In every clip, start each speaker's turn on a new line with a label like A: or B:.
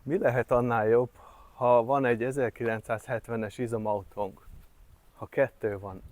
A: Mi lehet annál jobb, ha van egy 1970-es izomautónk? Ha kettő van.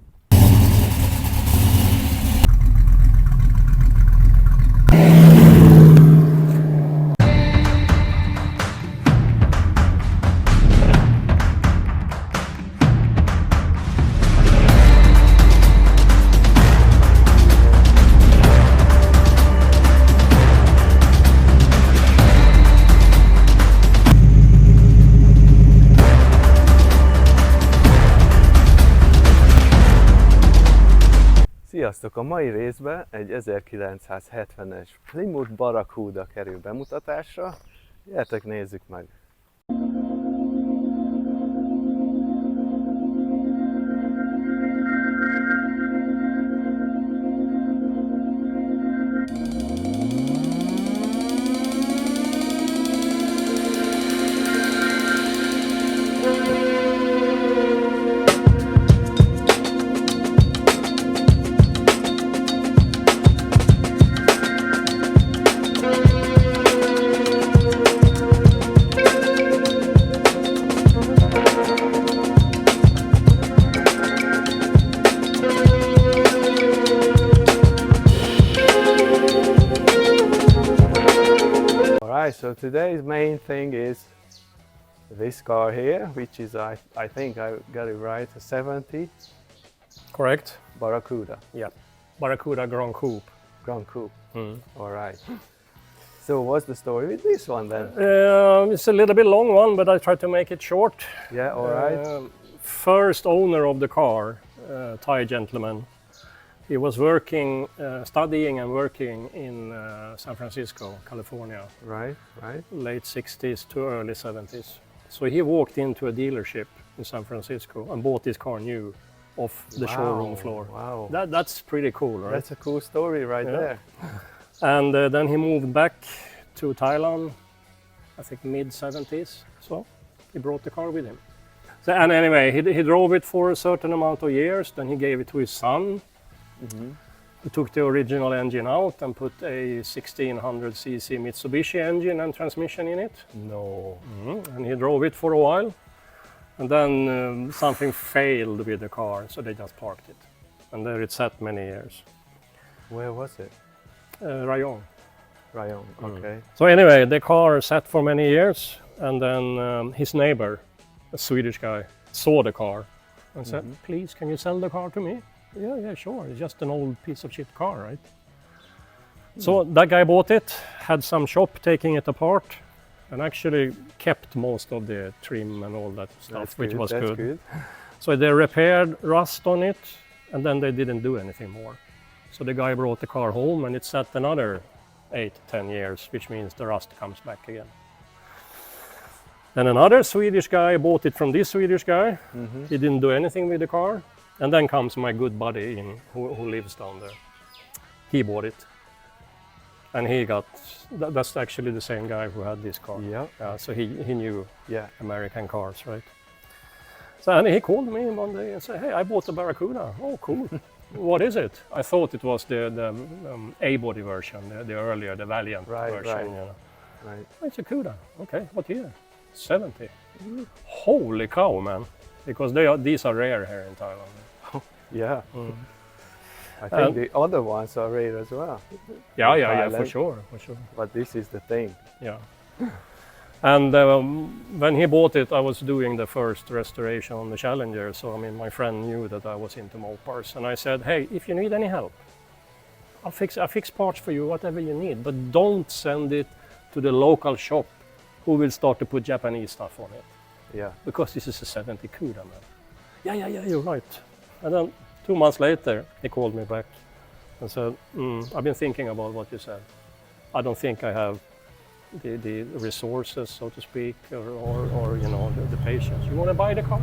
A: Sziasztok! A mai részben egy 1970-es Plymouth Barracuda kerül bemutatásra. Gyertek, nézzük meg! So today's main thing is this car here, which is I think I got it right, a 70
B: Correct.
A: Barracuda.
B: Yeah. Barracuda Grand Coupe.
A: Grand Coupe. All right. So what's the story with this one then?
B: It's a little bit long one, but I try to make it short.
A: Yeah, all right.
B: First owner of the car, Thai gentleman. He was working, studying and working in San Francisco, California.
A: Right, right.
B: Late 60s to early 70s. So he walked into a dealership in San Francisco and bought this car new off the showroom floor.
A: Wow.
B: That's pretty cool, right?
A: That's a cool story right there.
B: And then he moved back to Thailand, I think mid 70s. So he brought the car with him. So, and anyway, he drove it for a certain amount of years. Then he gave it to his son. He took the original engine out and put a 1600cc Mitsubishi engine and transmission in it.
A: No.
B: And he drove it for a while. And then something failed with the car, so they just parked it. And there it sat many years.
A: Where was it?
B: Rayong.
A: Rayong, okay.
B: So anyway, the car sat for many years, and then his neighbor, a Swedish guy, saw the car and said, "Please, can you sell the car to me?" Yeah, sure. It's just an old piece of shit car, right? So that guy bought it, had some shop taking it apart, and actually kept most of the trim and all that stuff, which was good. So they repaired rust on it, and then they didn't do anything more. So the guy brought the car home, and it sat another 8-10 years, which means the rust comes back again. Then another Swedish guy bought it from this Swedish guy. He didn't do anything with the car. And then comes my good buddy who lives down there. He bought it. And he got, that's actually the same guy who had this car.
A: Yeah.
B: So he knew American cars, right? So and he called me one day and said, "Hey, I bought a Barracuda." Oh, cool. What is it? I thought it was the A-body version, the earlier, the Valiant version.
A: Right.
B: You know.
A: Right.
B: It's a Cuda. Okay, what year? 70. Holy cow, man. Because these are rare here in Thailand.
A: Yeah. I think the other ones are rare as well.
B: Yeah, for sure.
A: But this is the thing.
B: Yeah. And when he bought it, I was doing the first restoration on the Challenger. So, I mean, my friend knew that I was into Mopars. And I said, "Hey, if you need any help, I'll fix parts for you, whatever you need. But don't send it to the local shop who will start to put Japanese stuff on it.
A: Yeah.
B: Because this is a 70 Cuda, man." Yeah, you're right. And then 2 months later, he called me back and said, "I've been thinking about what you said. I don't think I have the resources, so to speak, or you know, the patience. You want to buy the car?"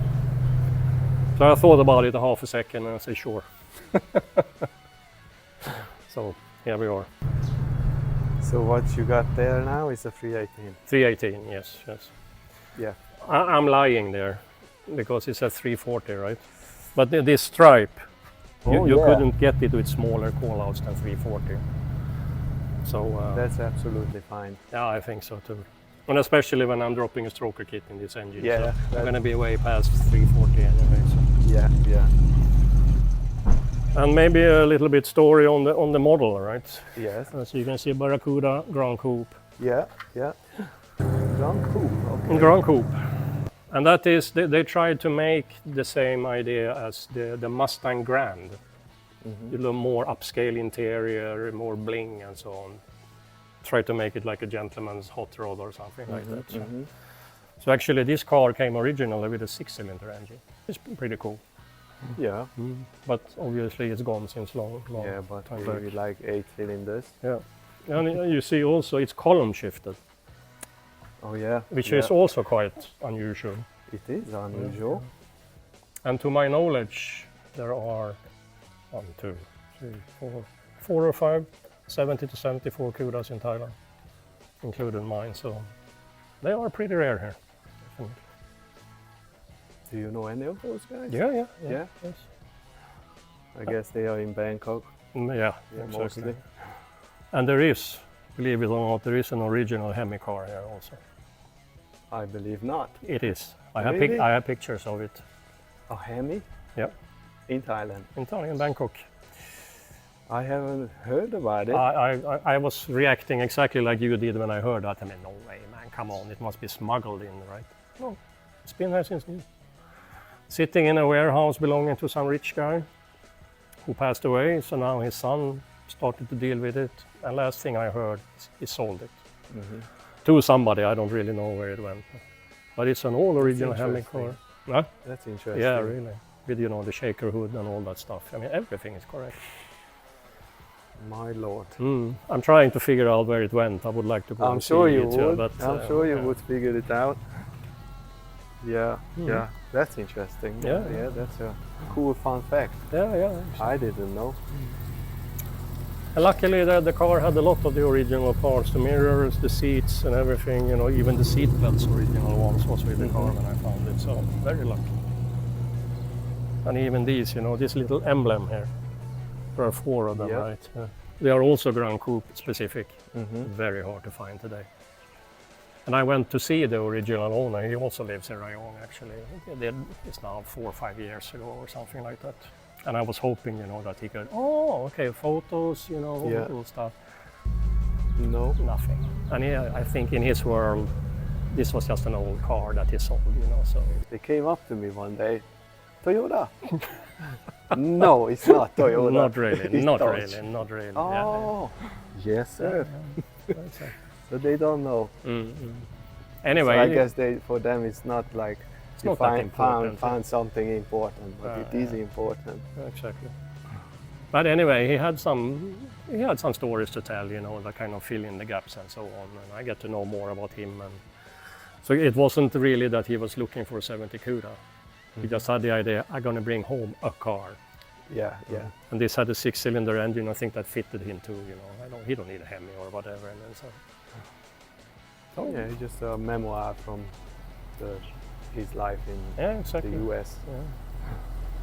B: So I thought about it a half a second and I said, "Sure." So here we are.
A: So what you got there now is a 318.
B: 318, yes.
A: Yeah.
B: I'm lying there because it says 340, right? But this stripe, you couldn't get it with smaller callouts than 340. So
A: that's absolutely fine.
B: Yeah, I think so too. And especially when I'm dropping a stroker kit in this engine.
A: Yeah,
B: So I'm
A: that's-
B: going to be way past 340 anyway. So.
A: Yeah, yeah,
B: And maybe a little bit story on the model, right?
A: yes,
B: So you can see Barracuda Grand Coupe.
A: yeah, yeah. Grand Coupe, okay.
B: Grand Coupe. And that is, they tried to make the same idea as the Mustang Grand. A little more upscale interior, more bling and so on. Try to make it like a gentleman's hot rod or something like that. So actually this car came originally with a 6-cylinder engine. It's pretty cool.
A: Yeah,
B: But obviously it's gone since long
A: yeah, but
B: time
A: we
B: back.
A: like 8 cylinders.
B: Yeah. And you see also it's column shifted,
A: Oh yeah,
B: which
A: yeah.
B: is also quite unusual.
A: It is unusual.
B: And to my knowledge, there are 1, 2, 3, 4 or 5, 70 to 74 Kudas in Thailand, including mine. So they are pretty rare here.
A: Do you know any of those guys?
B: Yeah.
A: Yeah?
B: Yes.
A: I guess they are in Bangkok.
B: Yeah,
A: Yeah,
B: exactly.
A: mostly.
B: And there is, believe it or not, there is an original Hemi car here also.
A: I believe not.
B: It is.
A: Really?
B: I have pictures of it.
A: A Hemi
B: Yeah,
A: in Thailand.
B: in Bangkok.
A: I haven't heard about it.
B: I was reacting exactly like you did when I heard that. I mean, no way, man, come on, it must be smuggled in, right? No, it's been there since new. Sitting in a warehouse belonging to some rich guy who passed away, so now his son started to deal with it. And last thing I heard, he sold it to somebody. I don't really know where it went, but it's an all original Hemi car.
A: interesting.
B: Huh?
A: That's interesting.
B: Yeah, really. With the shaker hood and all that stuff. I mean, everything is correct.
A: My lord.
B: I'm trying to figure out where it went. I would like to go
A: I'm
B: and
A: sure
B: see
A: you
B: it,
A: would.
B: but
A: I'm sure you
B: yeah.
A: would figure it out. Yeah, yeah. That's interesting.
B: Yeah.
A: Yeah, that's a cool fun fact.
B: Yeah.
A: I didn't know.
B: And luckily, the car had a lot of the original parts: the mirrors, the seats, and everything. You know, even the seat belts, original ones, was with the car when I found it. So very lucky. And even these, this little emblem here. There are 4 of them,
A: Yeah.
B: right? Yeah. They are also Grand Coupe specific.
A: Mm-hmm.
B: Very hard to find today. And I went to see the original owner. He also lives in Rayong, actually. It's now 4 or 5 years ago or something like that. And I was hoping, that he could, photos,
A: Yeah.
B: cool stuff.
A: No.
B: Nothing. And I think in his world, this was just an old car that he sold, so.
A: They came up to me one day. Toyota. No, it's not Toyota.
B: Not really,
A: It's
B: not
A: Dodge.
B: really, not really.
A: Oh, yes, sir.
B: That's it.
A: So they don't know.
B: Anyway,
A: So I guess for them it's not like
B: It's
A: you
B: not that important.
A: found something important, but it is important.
B: Exactly. But anyway, he had some stories to tell, that kind of fill in the gaps and so on. And I get to know more about him. And so it wasn't really that he was looking for 70 Cuda. He just had the idea, I'm going to bring home a car.
A: Yeah, yeah.
B: And this had a 6-cylinder engine. I think that fitted him too, he don't need a Hemi or whatever. And then so.
A: Oh yeah, it's just a memoir from his life in
B: Yeah, exactly.
A: the US.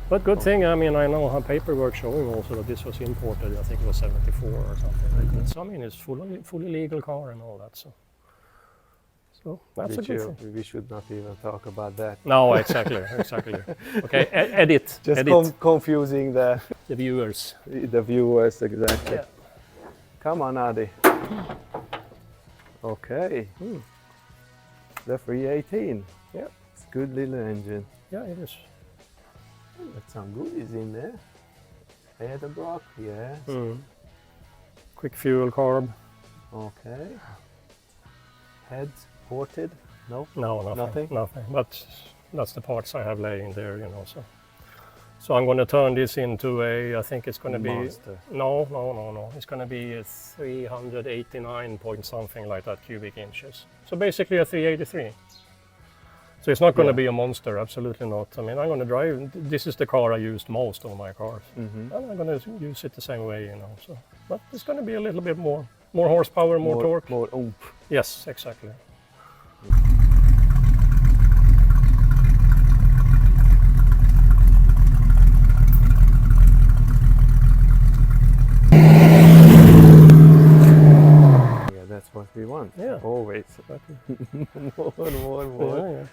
B: But good thing, I know how paperwork showing also that this was imported. I think it was 74 or something like that. So it's fully legal car and all that. So that's a good thing.
A: We should not even talk about that.
B: No, exactly. Okay, edit.
A: Just
B: edit.
A: confusing the
B: The viewers.
A: exactly.
B: Yeah.
A: Come on, Adi. Okay. The 318.
B: Yeah.
A: It's a good little engine.
B: Yeah, it is.
A: Got some goodies in there. Header block, yes.
B: Quick fuel carb.
A: Okay. Heads ported? No.
B: No,
A: Nothing?
B: Nothing. But that's the parts I have laying there, So I'm going to turn this into I think it's going to be...
A: Monster.
B: No. It's going to be a 389 point something like that cubic inches. So basically a 383. So it's not going to be a monster, absolutely not. I'm going to drive... This is the car I used most on my cars. And I'm going to use it the same way, So, but it's going to be a little bit more horsepower, more torque.
A: More oomph.
B: Yes, exactly.
A: what we want.
B: Yeah.
A: Always. more.
B: Yeah.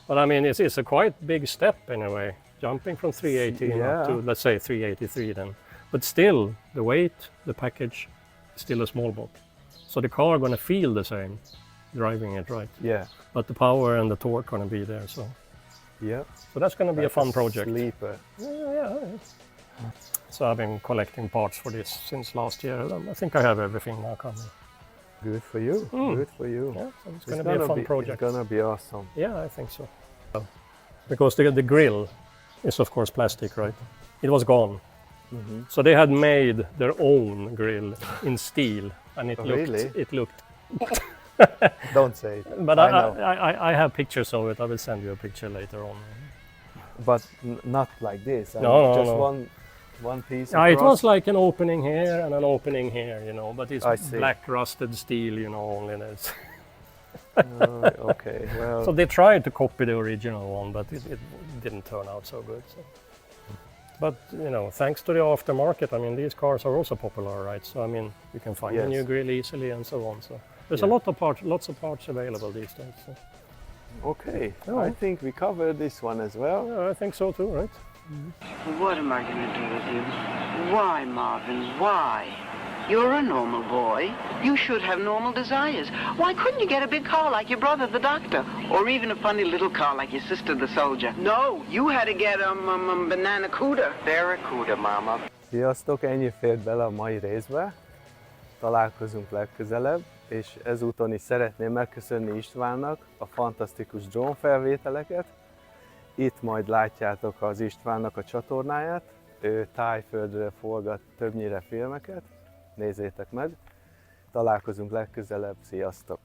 B: But I mean, it's a quite big step in a way, jumping from 318
A: Yeah.
B: up to, let's say, 383 then. But still, the weight, the package, is still a small boat. So the car going to feel the same, driving it, right?
A: Yeah.
B: But the power and the torque going to be there, so.
A: Yeah.
B: So that's going to be a fun project.
A: Sleeper.
B: Yeah. So I've been collecting parts for this since last year. I think I have everything now coming.
A: Good for you. Good for you.
B: Yeah, so it's going to be a fun project.
A: It's going to be awesome.
B: Yeah, I think so. Because the grill is of course plastic, right? It was gone. So they had made their own grill in steel, and it looked.
A: Don't say it.
B: But
A: I know.
B: I have pictures of it. I will send you a picture later on.
A: But not like this.
B: No,
A: just
B: no.
A: one piece.
B: It was like an opening here and an opening here, you know. But it's
A: I see.
B: black rusted steel, you know. Only there's.
A: Okay, well.
B: So they tried to copy the original one, but it didn't turn out so good. So. But you know, thanks to the aftermarket, I mean, these cars are also popular, right? So I mean, you can find a new grill easily and so on. So there's lots of parts available these days. So.
A: Okay,
B: Oh.
A: I think we covered this one as well.
B: Yeah, I think so too, right?
C: What am I going to do with you? Why, Marvin, why? You're a normal boy. You should have normal desires. Why couldn't you get a big car like your brother, the doctor? Or even a funny little car like your sister, the soldier? No, you had to get a bananacuda. Barracuda, Mama.
A: Sziasztok, ennyi fért bele a mai részbe. Találkozunk legközelebb, és ezúton is szeretném megköszönni Istvánnak a fantasztikus drón felvételeket. Itt majd látjátok az Istvánnak a csatornáját. Ő Tájföldről forgat többnyire filmeket. Nézzétek meg. Találkozunk legközelebb, sziasztok!